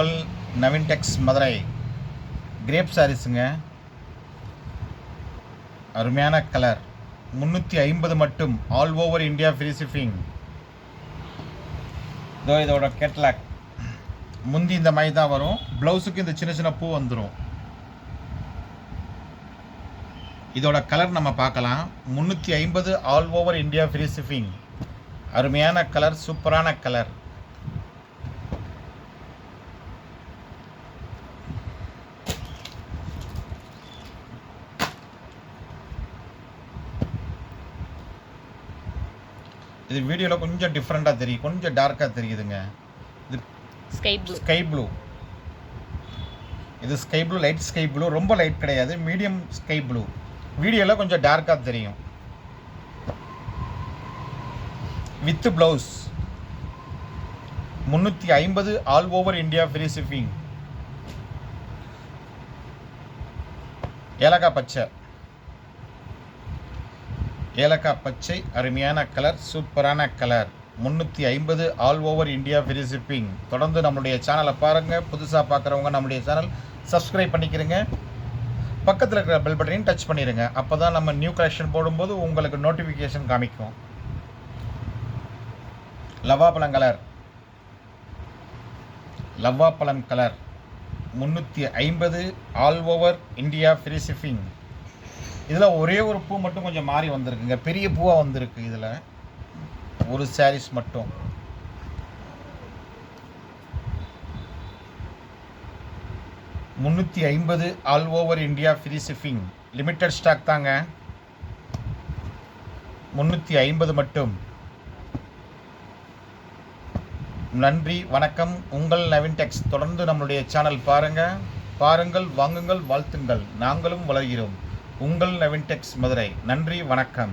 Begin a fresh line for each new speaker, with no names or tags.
உங்கள் நவீன் டெக்ஸ் மதுரை. கிரேப் சாரீஸுங்க, அருமையான கலர். 350 மட்டும், all over India free shipping. இதோட கேட்லாக் முந்தி இந்த மாதிரி தான் வரும். ப்ளவுஸுக்கு இந்த சின்ன சின்ன பூ வந்துடும். இதோட கலர் நம்ம பார்க்கலாம். 350 all over India free shipping. அருமையான கலர், சூப்பரான கலர். இது வீடியோவில் கொஞ்சம் டிஃப்ரெண்ட்டாக தெரியும், கொஞ்சம் டார்க்காக தெரியுதுங்க. இது ஸ்கை ப்ளூ. இது sky blue, light sky blue, ரொம்ப லைட் கிடையாது, மீடியம் ஸ்கை ப்ளூ. வீடியோவில் கொஞ்சம் டார்க்காக தெரியும். With blouse 350 all over India free shipping. ஏலக்காய் பச்சை, ஏலக்காய் பச்சை, அருமையான கலர், சூப்பரான colour. 350 all over India free shipping. தொடர்ந்து நம்மளுடைய சேனலை பாருங்கள். புதுசாக பார்க்குறவங்க நம்மளுடைய சேனல் சப்ஸ்கிரைப் பண்ணிக்கிறங்க. பக்கத்தில் இருக்கிற பெல் பட்டனையும் டச் பண்ணிடுங்க. அப்போ தான் நம்ம நியூ கலெக்ஷன் போடும்போது உங்களுக்கு நோட்டிஃபிகேஷன் காமிக்கும். லவ்வாப்பழம் கலர், லவ்வாப்பழம் colour 350 all over India free shipping. இதில் ஒரே ஒரு பூ மட்டும் கொஞ்சம் மாறி வந்திருக்குங்க, பெரிய பூவாக வந்திருக்கு. இதில் ஒரு சாரீஸ் மட்டும். $350 all over India free shipping. Limited stock தாங்க, 350 மட்டும். நன்றி, வணக்கம். உங்கள் நவீன் டெக்ஸ். தொடர்ந்து நம்மளுடைய சேனல் பாருங்கள், வாங்குங்கள், வாழ்த்துங்கள். நாங்களும் வளர்கிறோம். உங்கள் நவீன் டெக்ஸ் மதுரை. நன்றி, வணக்கம்.